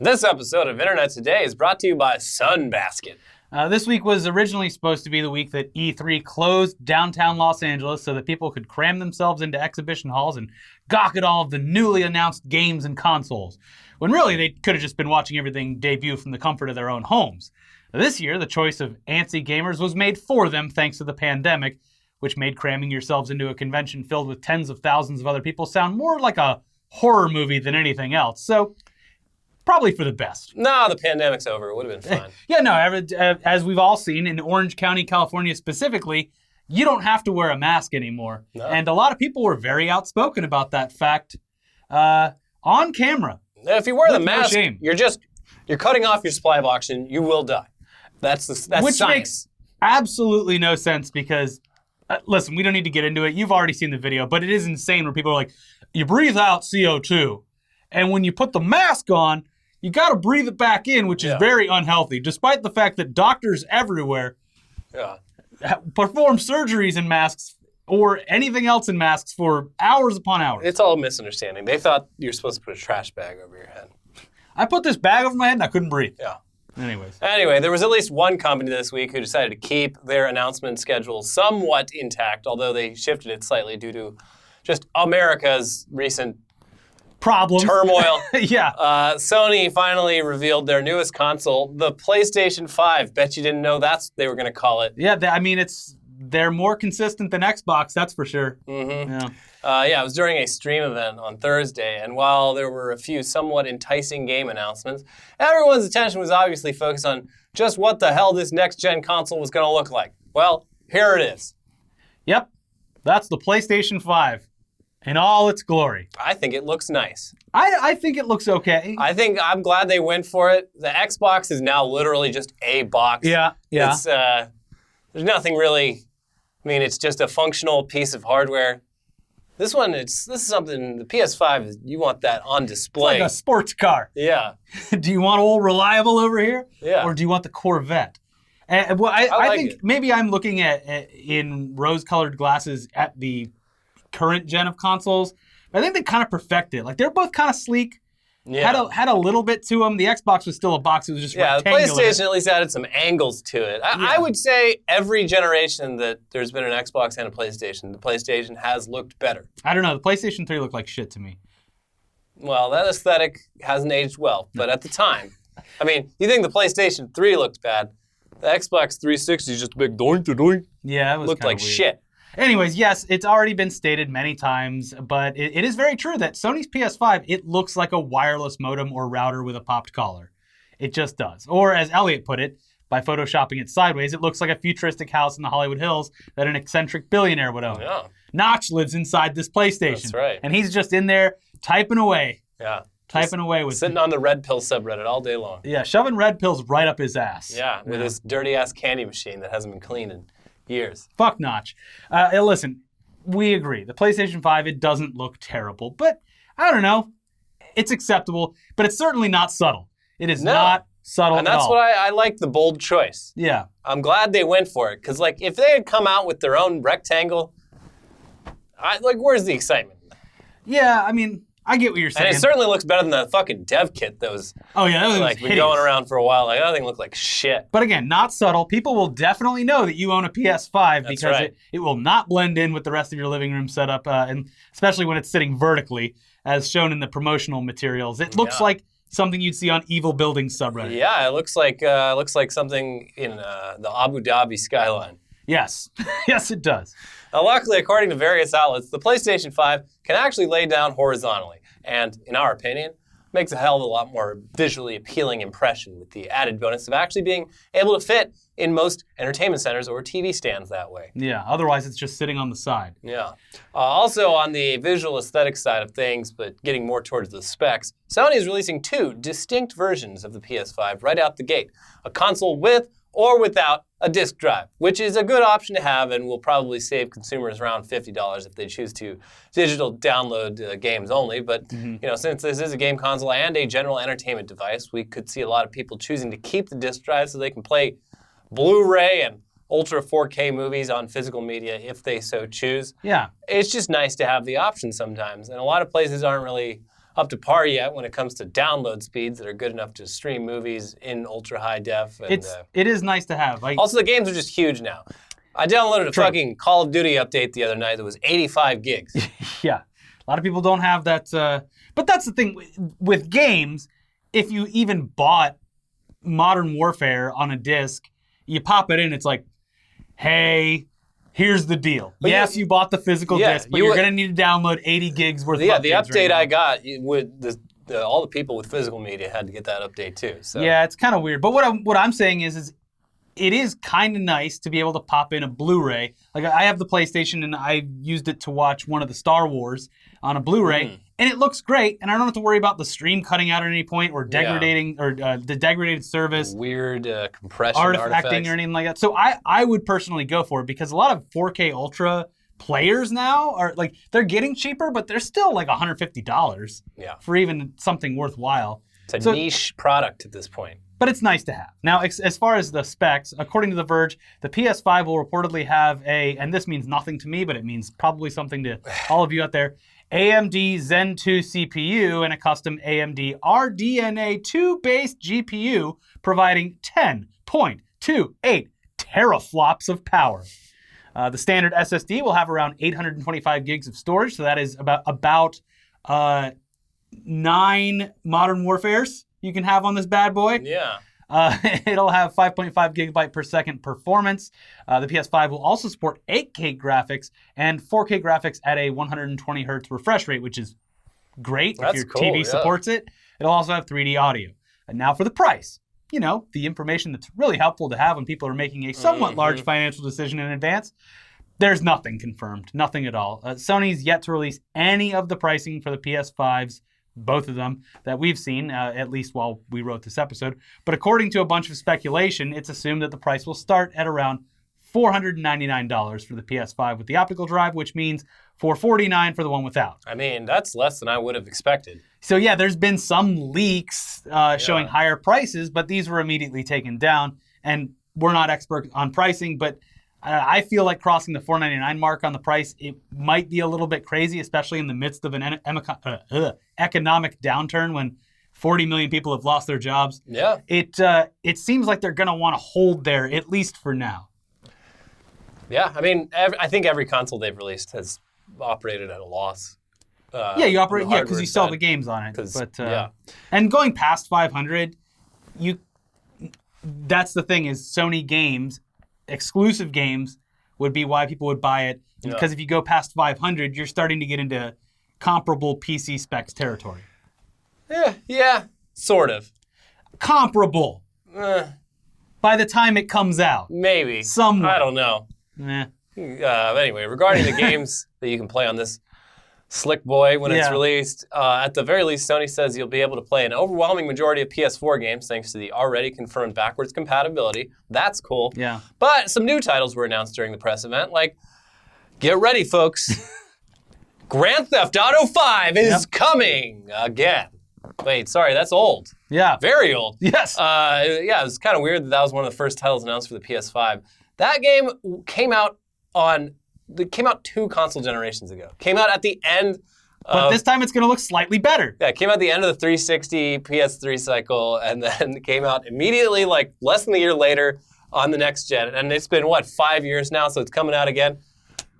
This episode of Internet Today is brought to you by Sunbasket. This week was originally supposed to be the week that E3 closed downtown Los Angeles so that people could cram themselves into exhibition halls and gawk at all of the newly announced games and consoles, when really they could have just been watching everything debut from the comfort of their own homes. This year, the choice of antsy gamers was made for them thanks to the pandemic, which made cramming yourselves into a convention filled with tens of thousands of other people sound more like a horror movie than anything else. So, probably for the best. No, the pandemic's over. It would have been fine. Yeah, no, as we've all seen, in Orange County, California specifically, you don't have to wear a mask anymore. No. And a lot of people were very outspoken about that fact on camera. If you wear the mask, no shame. You're cutting off your supply of oxygen. You will die. That's Which science. Makes absolutely no sense because, listen, we don't need to get into it. You've already seen the video, but it is insane where people are like, you breathe out CO2, and when you put the mask on, you got to breathe it back in, which is very unhealthy, despite the fact that doctors everywhere perform surgeries in masks or anything else in masks for hours upon hours. It's all a misunderstanding. They thought you were supposed to put a trash bag over your head. I put this bag over my head and I couldn't breathe. Yeah. Anyway, there was at least one company this week who decided to keep their announcement schedule somewhat intact, although they shifted it slightly due to just America's recent problems. Turmoil. Yeah. Sony finally revealed their newest console, the PlayStation 5. Bet you didn't know that's what they were going to call it. Yeah, they're more consistent than Xbox, that's for sure. Mm-hmm. Yeah. It was during a stream event on Thursday, and while there were a few somewhat enticing game announcements, everyone's attention was obviously focused on just what the hell this next-gen console was going to look like. Well, here it is. Yep. That's the PlayStation 5. In all its glory. I think it looks nice. I think it looks okay. I'm glad they went for it. The Xbox is now literally just a box. Yeah. It's, there's nothing really, it's just a functional piece of hardware. This is something, the PS5, you want that on display. It's like a sports car. Yeah. Do you want old reliable over here? Yeah. Or do you want the Corvette? And, well, I think maybe I'm looking at in rose-colored glasses at the current gen of consoles. I think they kind of perfect it. Like, they're both kind of sleek. Yeah. Had a little bit to them. The Xbox was still a box. It was just rectangular. The PlayStation at least added some angles to it. I would say every generation that there's been an Xbox and a PlayStation, the PlayStation has looked better. I don't know. The PlayStation 3 looked like shit to me. Well, that aesthetic hasn't aged well. But at the time, you think the PlayStation 3 looked bad. The Xbox 360 is just a big doink-to-doink. Yeah, it was looked like weird. shit. Anyways, yes, it's already been stated many times, but it is very true that Sony's PS5, it looks like a wireless modem or router with a popped collar. It just does. Or as Elliot put it, by photoshopping it sideways, it looks like a futuristic house in the Hollywood Hills that an eccentric billionaire would own. Yeah. Notch lives inside this PlayStation. That's right. And he's just in there typing away. Yeah. Typing away with sitting on the red pill subreddit all day long. Yeah, shoving red pills right up his ass. Yeah, with his dirty-ass candy machine that hasn't been cleaned in years. Fuck Notch. Listen, we agree. The PlayStation 5, it doesn't look terrible, but I don't know. It's acceptable, but it's certainly not subtle. It is not subtle at all. And that's what I like the bold choice. Yeah. I'm glad they went for it, because if they had come out with their own rectangle, where's the excitement? Yeah, I get what you're saying. And it certainly looks better than the fucking dev kit that was been going around for a while. That thing looked like shit. But again, not subtle. People will definitely know that you own a PS5 because it will not blend in with the rest of your living room setup, and especially when it's sitting vertically, as shown in the promotional materials. It looks like something you'd see on Evil Buildings subreddit. Yeah, it looks like something in the Abu Dhabi skyline. Yes. Yes, it does. Now, luckily, according to various outlets, the PlayStation 5 can actually lay down horizontally and, in our opinion, makes a hell of a lot more visually appealing impression with the added bonus of actually being able to fit in most entertainment centers or TV stands that way. Yeah, otherwise it's just sitting on the side. Yeah. Also, on the visual aesthetic side of things, but getting more towards the specs, Sony is releasing two distinct versions of the PS5 right out the gate. A console with or without a disk drive, which is a good option to have and will probably save consumers around $50 if they choose to digital download games only. But since this is a game console and a general entertainment device, we could see a lot of people choosing to keep the disk drive so they can play Blu-ray and Ultra 4K movies on physical media if they so choose. Yeah. It's just nice to have the option sometimes. And a lot of places aren't really up to par yet when it comes to download speeds that are good enough to stream movies in ultra high def. And, it is nice to have. Also, the games are just huge now. I downloaded a fucking Call of Duty update the other night that was 85 gigs. Yeah. A lot of people don't have that. But that's the thing with games. If you even bought Modern Warfare on a disc, you pop it in, it's like, hey, here's the deal. But yes, you bought the physical disc, but you're going to need to download 80 gigs worth of updates. The update I got, all the people with physical media had to get that update too. So. Yeah, it's kind of weird. But what I'm saying is it is kind of nice to be able to pop in a Blu-ray. Like, I have the PlayStation, and I used it to watch one of the Star Wars on a Blu-ray, and it looks great, and I don't have to worry about the stream cutting out at any point or degrading or the degraded service. Weird compression artifacting or anything like that. So I would personally go for it because a lot of 4K Ultra players now are like, they're getting cheaper, but they're still like $150 for even something worthwhile. It's a niche product at this point. But it's nice to have. Now, as far as the specs, according to The Verge, the PS5 will reportedly have and this means nothing to me, but it means probably something to all of you out there, AMD Zen 2 CPU and a custom AMD RDNA 2-based GPU, providing 10.28 teraflops of power. The standard SSD will have around 825 gigs of storage, so that is about 9 Modern Warfares you can have on this bad boy. Yeah. It'll have 5.5 gigabyte per second performance. The PS5 will also support 8K graphics and 4K graphics at a 120 hertz refresh rate, which is great if your TV supports it. It'll also have 3D audio. And now for the price. You know, the information that's really helpful to have when people are making a somewhat large financial decision in advance. There's nothing confirmed, nothing at all. Sony's yet to release any of the pricing for the PS5s, both of them, that we've seen, at least while we wrote this episode. But according to a bunch of speculation, it's assumed that the price will start at around $499 for the PS5 with the optical drive, which means $449 for the one without. I mean, that's less than I would have expected. So yeah, there's been some leaks showing higher prices, but these were immediately taken down. And we're not experts on pricing, but I feel like crossing the $499 mark on the price, it might be a little bit crazy, especially in the midst of an economic downturn when 40 million people have lost their jobs. Yeah. It seems like they're going to want to hold there, at least for now. Yeah, I mean, I think every console they've released has operated at a loss. You operate, because you sell the games on it. But and going past 500, that's the thing is Sony games, exclusive games, would be why people would buy it. Because if you go past 500, you're starting to get into comparable PC specs territory. Yeah, sort of. Comparable. By the time it comes out. Maybe. Somewhat. I don't know. Anyway, regarding the games that you can play on this slick boy when it's released, at the very least, Sony says you'll be able to play an overwhelming majority of PS4 games thanks to the already confirmed backwards compatibility. That's cool. Yeah. But some new titles were announced during the press event, like, get ready, folks. Grand Theft Auto 5 is coming again. Wait, sorry, that's old. Yeah. Very old. Yes. It was kind of weird that was one of the first titles announced for the PS5. That game came out 2 console generations ago. Came out at the end But this time it's going to look slightly better. Yeah, it came out at the end of the 360 PS3 cycle, and then it came out immediately, like less than a year later, on the next gen. And it's been, 5 years now, so it's coming out again.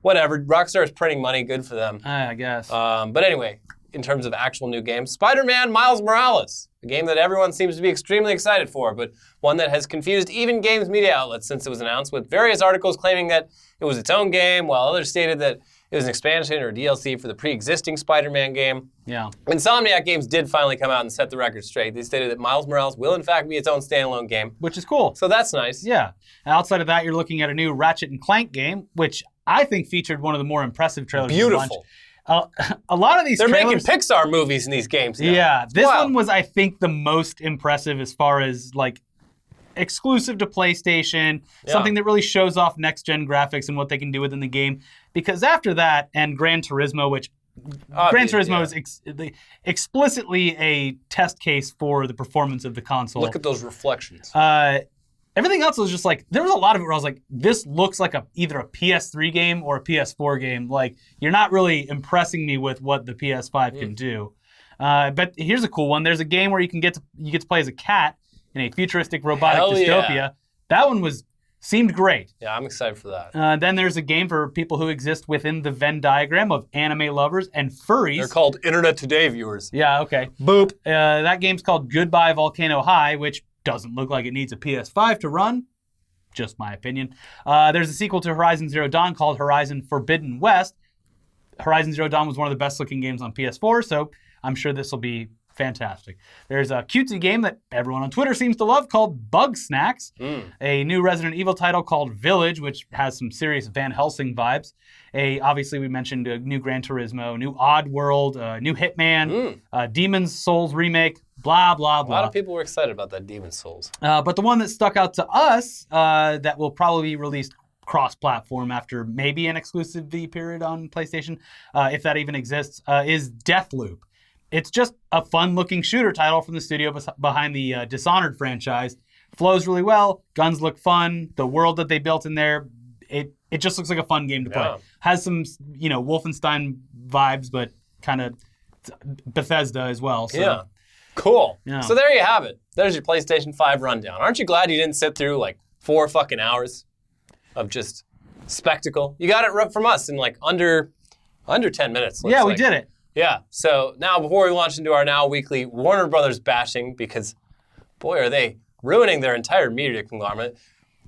Whatever, Rockstar is printing money, good for them. I guess. But anyway, in terms of actual new games, Spider-Man Miles Morales, a game that everyone seems to be extremely excited for, but one that has confused even games media outlets since it was announced, with various articles claiming that it was its own game, while others stated that it was an expansion or DLC for the pre-existing Spider-Man game. Yeah. Insomniac Games did finally come out and set the record straight. They stated that Miles Morales will in fact be its own standalone game. Which is cool. So that's nice. Yeah. And outside of that, you're looking at a new Ratchet & Clank game, which I think featured one of the more impressive trailers. Beautiful. A lot of these They're trailers, making Pixar movies in these games now. Yeah. This one was, I think, the most impressive as far as, exclusive to PlayStation, something that really shows off next-gen graphics and what they can do within the game. Because after that, and Gran Turismo, which Gran Turismo is explicitly a test case for the performance of the console. Look at those reflections. Everything else was just there was a lot of it where I was like, this looks like either a PS3 game or a PS4 game. You're not really impressing me with what the PS5 can do. But here's a cool one. There's a game where you get to play as a cat in a futuristic robotic Hell dystopia. yeah. That one seemed great. Yeah, I'm excited for that. Then there's a game for people who exist within the Venn diagram of anime lovers and furries. They're called Internet Today viewers. Yeah, okay. Boop. That game's called Goodbye Volcano High, which doesn't look like it needs a PS5 to run. Just my opinion. There's a sequel to Horizon Zero Dawn called Horizon Forbidden West. Horizon Zero Dawn was one of the best looking games on PS4, so I'm sure this will be fantastic. There's a cutesy game that everyone on Twitter seems to love called Bug Snacks. A new Resident Evil title called Village, which has some serious Van Helsing vibes. Obviously, we mentioned a new Gran Turismo, new Oddworld, new Hitman, Demon's Souls remake, blah, blah, blah. A lot of people were excited about that Demon's Souls. But the one that stuck out to us that will probably be released cross-platform after maybe an exclusivity period on PlayStation, if that even exists, is Deathloop. It's just a fun-looking shooter title from the studio behind the Dishonored franchise. Flows really well. Guns look fun. The world that they built in there, it just looks like a fun game to play. Has some, Wolfenstein vibes, but kind of Bethesda as well. So. Yeah. Cool. Yeah. So there you have it. There's your PlayStation 5 rundown. Aren't you glad you didn't sit through like 4 fucking hours of just spectacle? You got it from us in like under 10 minutes. Yeah, we did it. Yeah. So now before we launch into our now weekly Warner Brothers bashing, because boy, are they ruining their entire media conglomerate,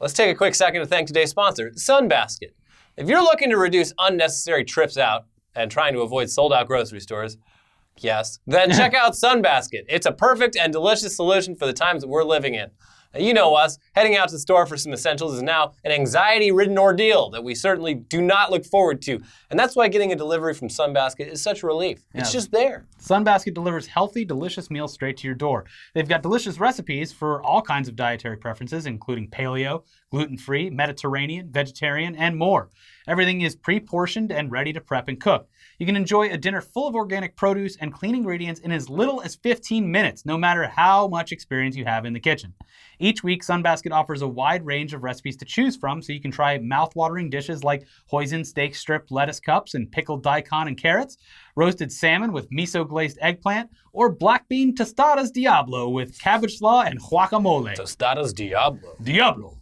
let's take a quick second to thank today's sponsor, Sunbasket. If you're looking to reduce unnecessary trips out and trying to avoid sold-out grocery stores, yes, then check out Sunbasket. It's a perfect and delicious solution for the times that we're living in. Now, you know us, heading out to the store for some essentials is now an anxiety-ridden ordeal that we certainly do not look forward to. And that's why getting a delivery from Sunbasket is such a relief. It's just there. Sunbasket delivers healthy, delicious meals straight to your door. They've got delicious recipes for all kinds of dietary preferences, including paleo, gluten-free, Mediterranean, vegetarian, and more. Everything is pre-portioned and ready to prep and cook. You can enjoy a dinner full of organic produce and clean ingredients in as little as 15 minutes, no matter how much experience you have in the kitchen. Each week, Sunbasket offers a wide range of recipes to choose from, so you can try mouth-watering dishes like hoisin steak strip lettuce cups and pickled daikon and carrots, roasted salmon with miso-glazed eggplant, or black bean tostadas Diablo with cabbage slaw and guacamole. Tostadas Diablo. Diablo.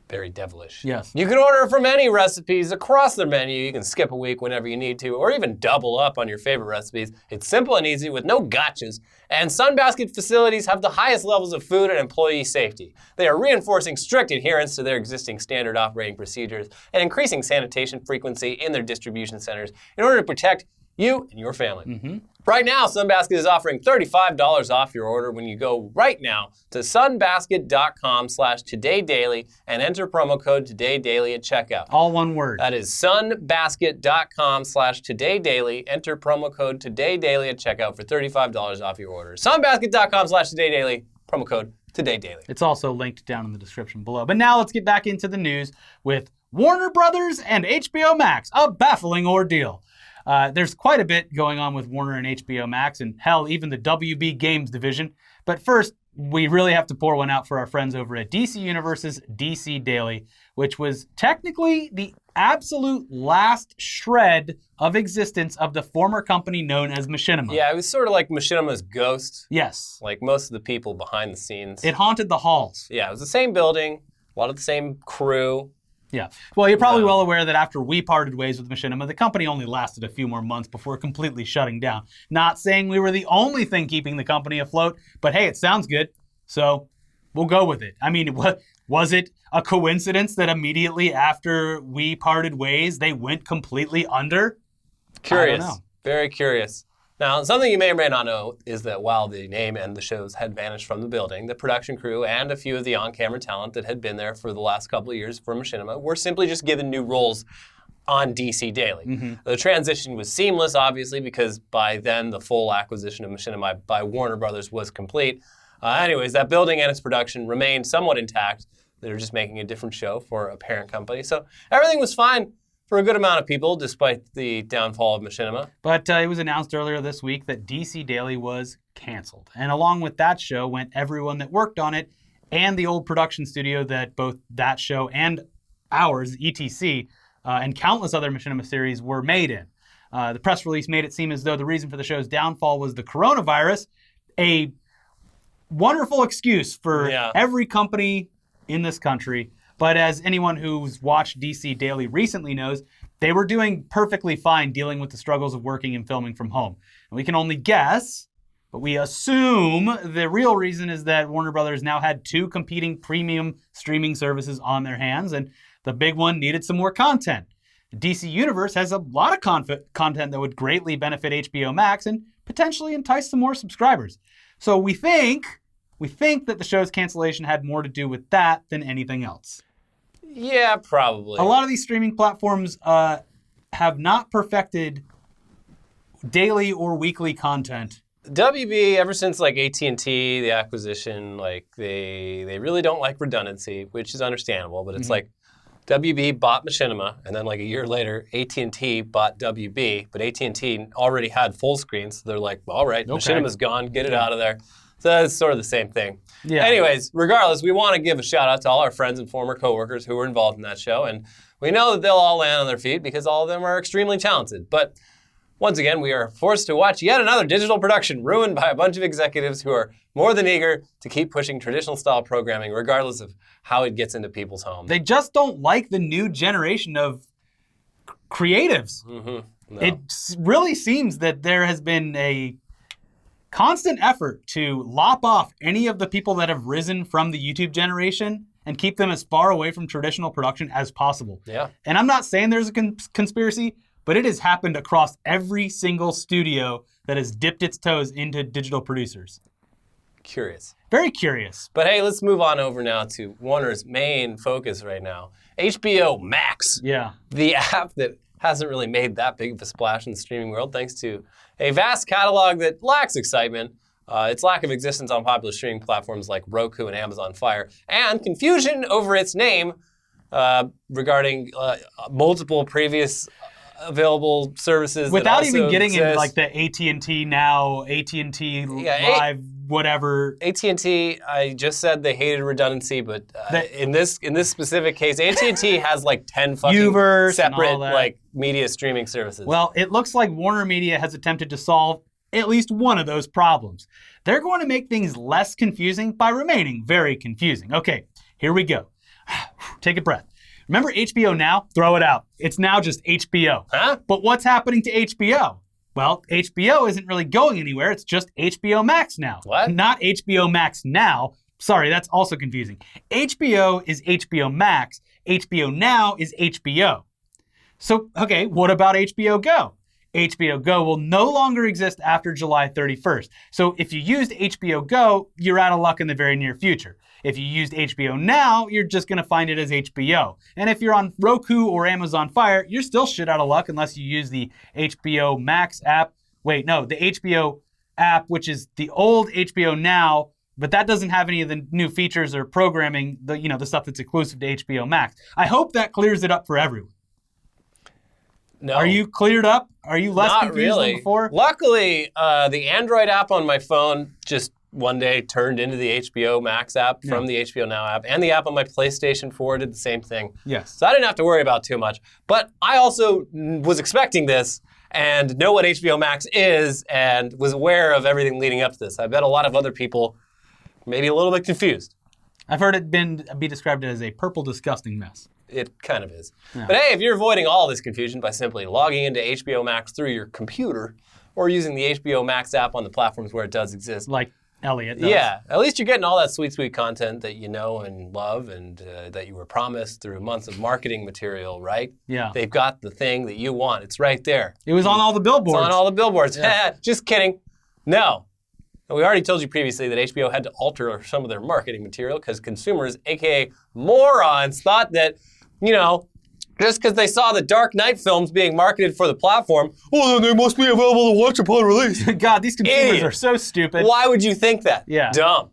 Very devilish. Yes. You can order from any recipes across their menu. You can skip a week whenever you need to, or even double up on your favorite recipes. It's simple and easy with no gotchas. And Sunbasket facilities have the highest levels of food and employee safety. They are reinforcing strict adherence to their existing standard operating procedures and increasing sanitation frequency in their distribution centers in order to protect you and your family. Right now, Sunbasket is offering $35 off your order when you go right now to sunbasket.com/todaydaily and enter promo code TODAYDAILY at checkout. All one word. That is sunbasket.com/todaydaily. Enter promo code TODAYDAILY at checkout for $35 off your order. Sunbasket.com/todaydaily, promo code TODAYDAILY. It's also linked down in the description below. But now let's get back into the news with Warner Brothers and HBO Max, a baffling ordeal. There's quite a bit going on with Warner and HBO Max, and hell, even the WB Games division. But first, we really have to pour one out for our friends over at DC Universe's DC Daily, which was technically the absolute last shred of existence of the former company known as Machinima. Yeah, it was sort of like Machinima's ghost. Yes. Like most of the people behind the scenes. It haunted the halls. Yeah, it was the same building, a lot of the same crew. Yeah. Well, you're probably well aware that after we parted ways with Machinima, the company only lasted a few more months before completely shutting down. Not saying we were the only thing keeping the company afloat, but hey, it sounds good, so we'll go with it. I mean, was it a coincidence that immediately after we parted ways, they went completely under? Curious. I don't know. Very curious. Now, something you may or may not know is that while the name and the shows had vanished from the building, the production crew and a few of the on-camera talent that had been there for the last couple of years for Machinima were simply just given new roles on DC Daily. The transition was seamless, obviously, because by then the full acquisition of Machinima by Warner Brothers was complete. Anyways, that building and its production remained somewhat intact. They were just making a different show for a parent company. So everything was fine for a good amount of people, despite the downfall of Machinima. But it was announced earlier this week that DC Daily was canceled. And along with that show went everyone that worked on it and the old production studio that both that show and ours, ETC, and countless other Machinima series were made in. The press release made it seem as though the reason for the show's downfall was the coronavirus, a wonderful excuse for every company in this country. But as anyone who's watched DC Daily recently knows, they were doing perfectly fine dealing with the struggles of working and filming from home. And we can only guess, but we assume the real reason is that Warner Brothers now had 2 competing premium streaming services on their hands, and the big one needed some more content. The DC Universe has a lot of content that would greatly benefit HBO Max and potentially entice some more subscribers. So we think that the show's cancellation had more to do with that than anything else. Yeah, probably. A lot of these streaming platforms have not perfected daily or weekly content. WB, ever since like AT&T, the acquisition, like they really don't like redundancy, which is understandable, but it's like WB bought Machinima, and then like a year later, AT&T bought WB, but AT&T already had full screen, so they're like, all right, Machinima's gone, get it out of there. So it's sort of the same thing. Yeah. Anyways, regardless, we want to give a shout out to all our friends and former coworkers who were involved in that show, and we know that they'll all land on their feet because all of them are extremely talented. But once again, we are forced to watch yet another digital production ruined by a bunch of executives who are more than eager to keep pushing traditional style programming regardless of how it gets into people's homes. They just don't like the new generation of creatives. No. It really seems that there has been a constant effort to lop off any of the people that have risen from the YouTube generation and keep them as far away from traditional production as possible. Yeah. And I'm not saying there's a conspiracy, but it has happened across every single studio that has dipped its toes into digital producers. Curious. Very curious. But hey, let's move on over now to Warner's main focus right now. HBO Max. Yeah. The app that hasn't really made that big of a splash in the streaming world thanks to a vast catalog that lacks excitement, its lack of existence on popular streaming platforms like Roku and Amazon Fire, and confusion over its name regarding multiple previous available services. Without even getting into like the AT&T Now, AT&T Live, whatever. AT&T, I just said they hated redundancy, but in this specific case, AT&T has like 10 fucking Uverse separate like media streaming services. Well, it looks like Warner Media has attempted to solve at least one of those problems. They're going to make things less confusing by remaining very confusing. Okay, here we go. Take a breath. Remember HBO Now? Throw it out. It's now just HBO. Huh? But what's happening to HBO? Well, HBO isn't really going anywhere. It's just HBO Max now. What? Not HBO Max Now. Sorry, that's also confusing. HBO is HBO Max. HBO Now is HBO. So, okay, what about HBO Go? HBO Go will no longer exist after July 31st. So if you used HBO Go, you're out of luck in the very near future. If you used HBO Now, you're just going to find it as HBO. And if you're on Roku or Amazon Fire, you're still shit out of luck unless you use the HBO Max app. Wait, no, the HBO app, which is the old HBO Now, but that doesn't have any of the new features or programming, the stuff that's exclusive to HBO Max. I hope that clears it up for everyone. No. Are you cleared up? Are you less confused than before? Luckily, the Android app on my phone just one day turned into the HBO Max app from the HBO Now app, and the app on my PlayStation 4 did the same thing. Yes. So I didn't have to worry about too much. But I also was expecting this and know what HBO Max is and was aware of everything leading up to this. I bet a lot of other people may be a little bit confused. I've heard it be described as a purple disgusting mess. It kind of is. Yeah. But hey, if you're avoiding all this confusion by simply logging into HBO Max through your computer or using the HBO Max app on the platforms where it does exist. Like Elliot does. Yeah, at least you're getting all that sweet, sweet content that you know and love and that you were promised through months of marketing material, right? Yeah. They've got the thing that you want. It's right there. It was on all the billboards. It's on all the billboards. Yeah. Just kidding. No. We already told you previously that HBO had to alter some of their marketing material because consumers, aka morons, thought that, just because they saw the Dark Knight films being marketed for the platform, then they must be available to watch upon release. God, these consumers are so stupid. Why would you think that? Yeah. Dumb.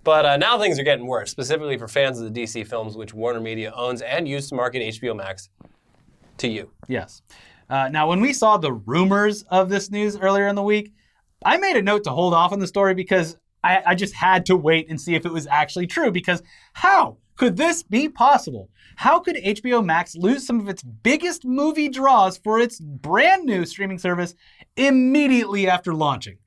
But now things are getting worse, specifically for fans of the DC films, which Warner Media owns and used to market HBO Max to you. Yes. Now, when we saw the rumors of this news earlier in the week, I made a note to hold off on the story because I just had to wait and see if it was actually true, because how could this be possible? How could HBO Max lose some of its biggest movie draws for its brand new streaming service immediately after launching?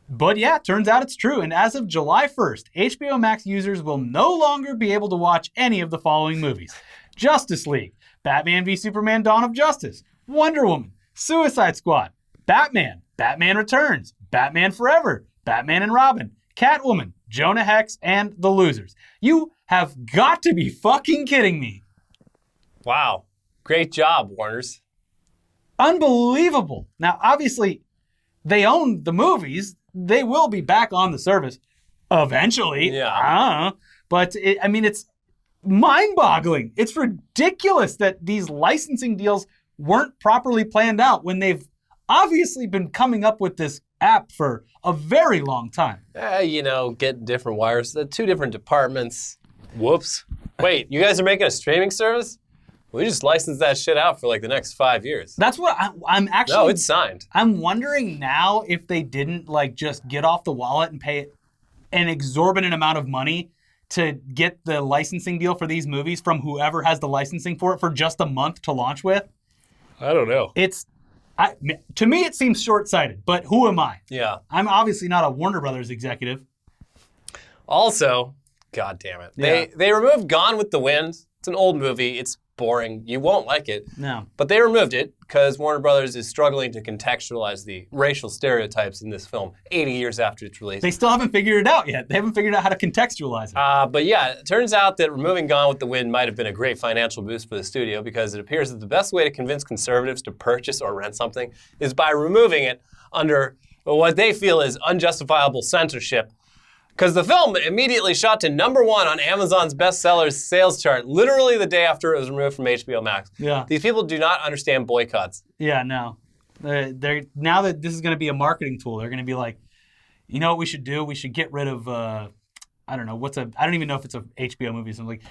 But yeah, turns out it's true. And as of July 1st, HBO Max users will no longer be able to watch any of the following movies: Justice League, Batman v Superman: Dawn of Justice, Wonder Woman, Suicide Squad, Batman, Batman Returns, Batman Forever, Batman and Robin, Catwoman, Jonah Hex, and The Losers. You have got to be fucking kidding me. Wow. Great job, Warners. Unbelievable. Now, obviously, they own the movies. They will be back on the service eventually. Yeah. But it's mind-boggling. It's ridiculous that these licensing deals weren't properly planned out when they've obviously been coming up with this app for a very long time. Get different wires. The two different departments. Whoops. Wait, you guys are making a streaming service? We just licensed that shit out for like the next 5 years. That's what I'm actually... No, it's signed. I'm wondering now if they didn't just get off the wallet and pay an exorbitant amount of money to get the licensing deal for these movies from whoever has the licensing for it for just a month to launch with. I don't know. To me, it seems short-sighted, but who am I? Yeah. I'm obviously not a Warner Brothers executive. Also, God damn it. Yeah. They removed Gone with the Wind. It's an old movie. It's boring. You won't like it. No. But they removed it because Warner Brothers is struggling to contextualize the racial stereotypes in this film 80 years after its release. They still haven't figured it out yet. They haven't figured out how to contextualize it. But yeah, it turns out that removing Gone with the Wind might have been a great financial boost for the studio, because it appears that the best way to convince conservatives to purchase or rent something is by removing it under what they feel is unjustifiable censorship. Because the film immediately shot to #1 on Amazon's bestsellers sales chart, literally the day after it was removed from HBO Max. Yeah. These people do not understand boycotts. Yeah, no. They're now that this is going to be a marketing tool, they're going to be like, you know what we should do? We should get rid of, I don't even know if it's a HBO movie or something.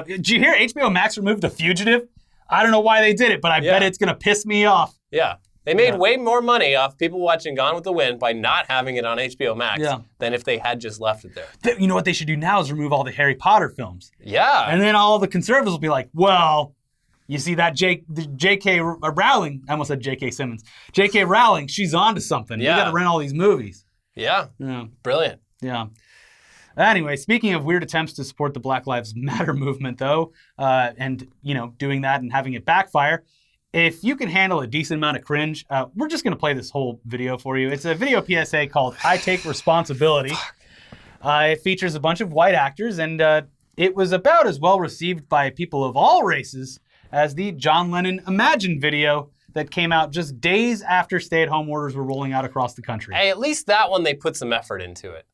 Did you hear HBO Max removed The Fugitive? I don't know why they did it, but I bet it's going to piss me off. Yeah. They made way more money off people watching Gone with the Wind by not having it on HBO Max than if they had just left it there. You know what they should do now is remove all the Harry Potter films. Yeah. And then all the conservatives will be like, well, you see that J.K. Rowling, I almost said J.K. Simmons. J.K. Rowling, she's on to something. Yeah. You got to rent all these movies. Yeah. Brilliant. Yeah. Anyway, speaking of weird attempts to support the Black Lives Matter movement, though, and, doing that and having it backfire, if you can handle a decent amount of cringe, we're just going to play this whole video for you. It's a video PSA called I Take Responsibility. It features a bunch of white actors, and it was about as well received by people of all races as the John Lennon Imagine video that came out just days after stay-at-home orders were rolling out across the country. Hey, at least that one they put some effort into it.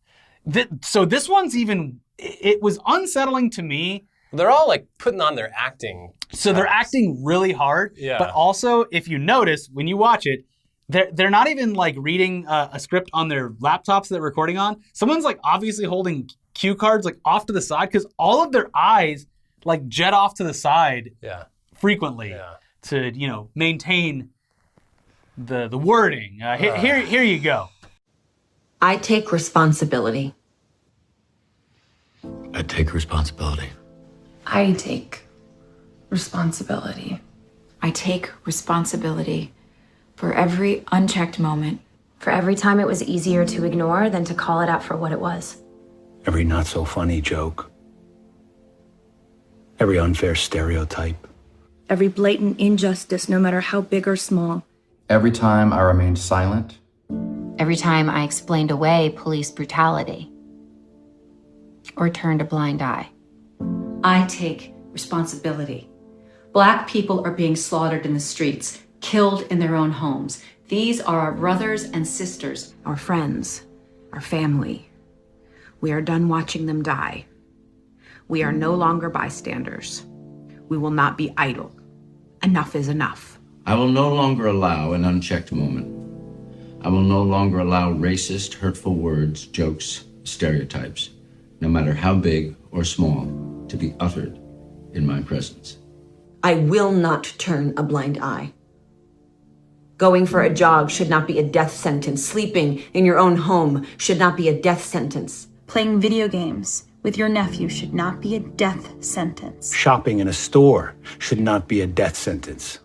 So this one's it was unsettling to me. They're all putting on their acting. So they're acting really hard. Yeah. But also, if you notice, when you watch it, they're not even reading a script on their laptops that they're recording on. Someone's obviously holding cue cards off to the side, because all of their eyes jet off to the side frequently to maintain the wording. Here you go. I take responsibility. I take responsibility. I take responsibility. I take responsibility for every unchecked moment. For every time it was easier to ignore than to call it out for what it was. Every not so funny joke. Every unfair stereotype. Every blatant injustice, no matter how big or small. Every time I remained silent. Every time I explained away police brutality. Or turned a blind eye. I take responsibility. Black people are being slaughtered in the streets, killed in their own homes. These are our brothers and sisters. Our friends, our family. We are done watching them die. We are no longer bystanders. We will not be idle. Enough is enough. I will no longer allow an unchecked moment. I will no longer allow racist, hurtful words, jokes, stereotypes, no matter how big or small, to be uttered in my presence. I will not turn a blind eye. Going for a jog should not be a death sentence. Sleeping in your own home should not be a death sentence. Playing video games with your nephew should not be a death sentence. Shopping in a store should not be a death sentence.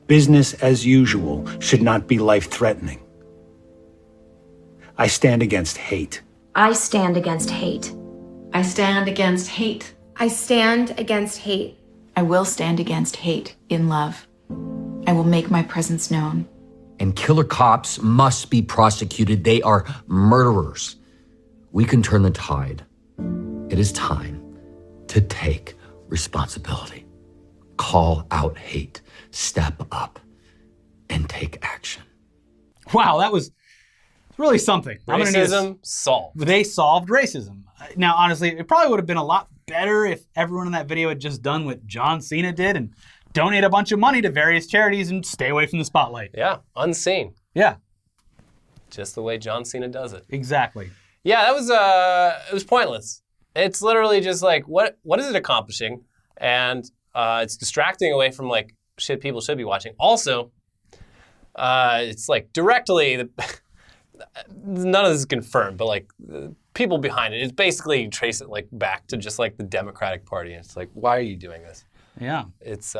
Business as usual should not be life-threatening. I stand against hate. I stand against hate. I stand against hate. I stand against hate. I will stand against hate in love. I will make my presence known. And killer cops must be prosecuted. They are murderers. We can turn the tide. It is time to take responsibility. Call out hate. Step up and take action. Wow, that was really something. Racism solved. They solved racism. Now, honestly, it probably would have been a lot better if everyone in that video had just done what John Cena did and donate a bunch of money to various charities and stay away from the spotlight. Yeah, unseen. Yeah. Just the way John Cena does it. Exactly. Yeah, that was it was pointless. It's literally just like, what is it accomplishing? And it's distracting away from like shit people should be watching. Also, it's like directly, none of this is confirmed, but like people behind it, it's basically trace it like back to just like the Democratic Party. And it's like, why are you doing this? Yeah. It's,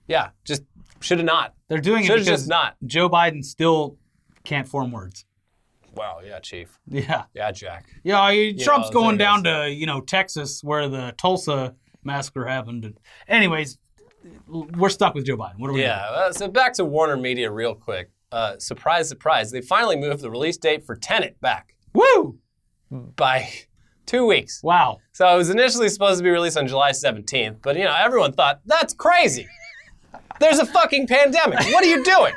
yeah, just should have not. They're doing it Should've because just not. Joe Biden still can't form words. Wow, yeah, Chief. Yeah. Yeah, Jack. Yeah, Trump's know, going there down it to, Texas where the Tulsa massacre happened. And anyways, we're stuck with Joe Biden. What are we doing? So back to Warner Media real quick. Surprise, surprise. They finally moved the release date for Tenet back. Woo! By 2 weeks. Wow. So it was initially supposed to be released on July 17th, but everyone thought, that's crazy. There's a fucking pandemic. What are you doing?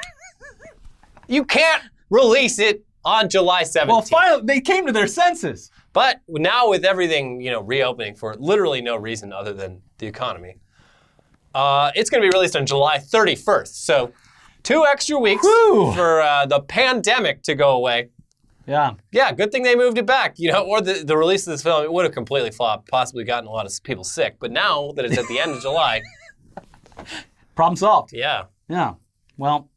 You can't release it on July 17th. Well, finally, they came to their senses. But now with everything, reopening for literally no reason other than the economy, it's going to be released on July 31st. So 2 extra weeks for the pandemic to go away. Yeah. Yeah, good thing they moved it back, or the release of this film, it would have completely flopped, possibly gotten a lot of people sick. But now that it's at the end of July. Problem solved. Yeah. Yeah. Well,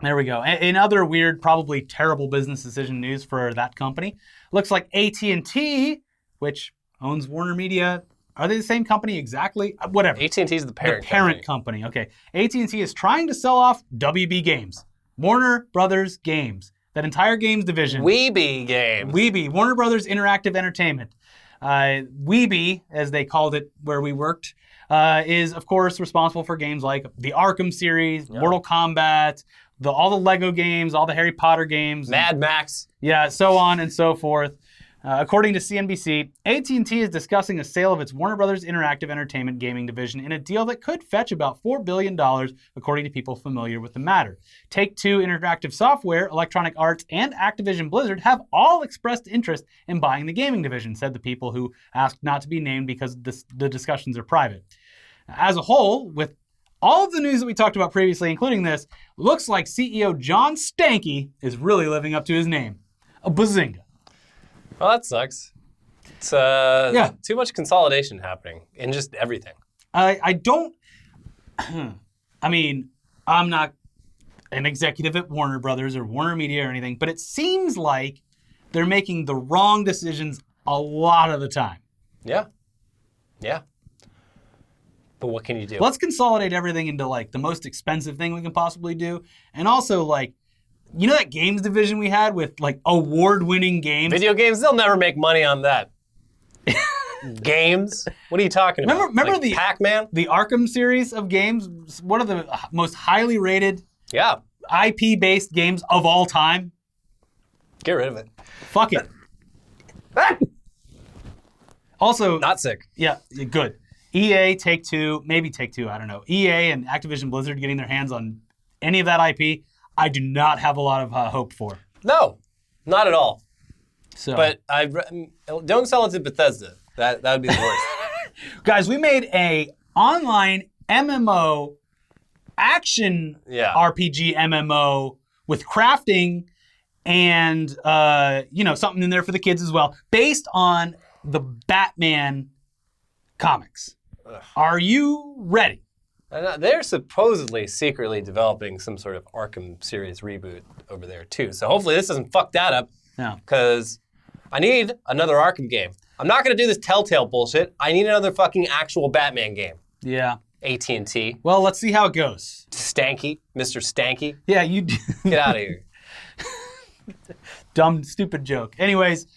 there we go. In other weird, probably terrible business decision news for that company, looks like AT&T, which owns Warner Media, are they the same company exactly? Whatever. AT&T is the parent company. Okay. AT&T is trying to sell off WB Games, Warner Brothers Games. That entire games division. Weeby Games. Weeby, Warner Brothers Interactive Entertainment. Weeby, as they called it where we worked, is, of course, responsible for games like the Arkham series, Mortal Kombat, all the Lego games, all the Harry Potter games. Mad Max. Yeah, so on and so forth. According to CNBC, AT&T is discussing a sale of its Warner Brothers Interactive Entertainment gaming division in a deal that could fetch about $4 billion, according to people familiar with the matter. Take-Two Interactive Software, Electronic Arts, and Activision Blizzard have all expressed interest in buying the gaming division, said the people who asked not to be named because the discussions are private. As a whole, with all of the news that we talked about previously, including this, looks like CEO John Stankey is really living up to his name. A bazinga. Well, that sucks. It's too much consolidation happening in just everything. I don't... I mean, I'm not an executive at Warner Brothers or Warner Media or anything, but it seems like they're making the wrong decisions a lot of the time. Yeah. Yeah. But what can you do? Let's consolidate everything into like the most expensive thing we can possibly do. And also like, that games division we had with like award-winning games? Video games, they'll never make money on that. Games? What are you talking about? Remember like the Pac-Man? The Arkham series of games? One of the most highly rated IP-based games of all time? Get rid of it. Fuck it. Also... Not sick. Yeah, good. EA, Take-Two, maybe Take-Two, I don't know. EA and Activision Blizzard getting their hands on any of that IP, I do not have a lot of hope for. No, not at all. So, but don't sell it to Bethesda. That would be the worst. Guys, we made a online MMO action RPG MMO with crafting and something in there for the kids as well, based on the Batman comics. Ugh. Are you ready? They're supposedly secretly developing some sort of Arkham series reboot over there, too. So hopefully this doesn't fuck that up. No. Because I need another Arkham game. I'm not going to do this Telltale bullshit. I need another fucking actual Batman game. Yeah. AT&T. Well, let's see how it goes. Stanky. Mr. Stanky. Yeah, you... Get out of here. Dumb, stupid joke. Anyways,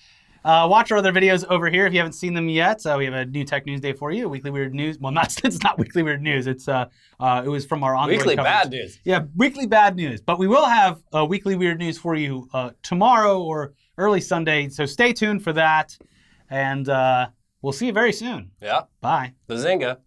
watch our other videos over here if you haven't seen them yet. We have a new Tech News Day for you. Weekly Weird News. Well, it's not Weekly Weird News. It was from our ongoing Weekly coverage. Bad News. Yeah, Weekly Bad News. But we will have Weekly Weird News for you tomorrow or early Sunday. So stay tuned for that. And we'll see you very soon. Yeah. Bye. Bazinga.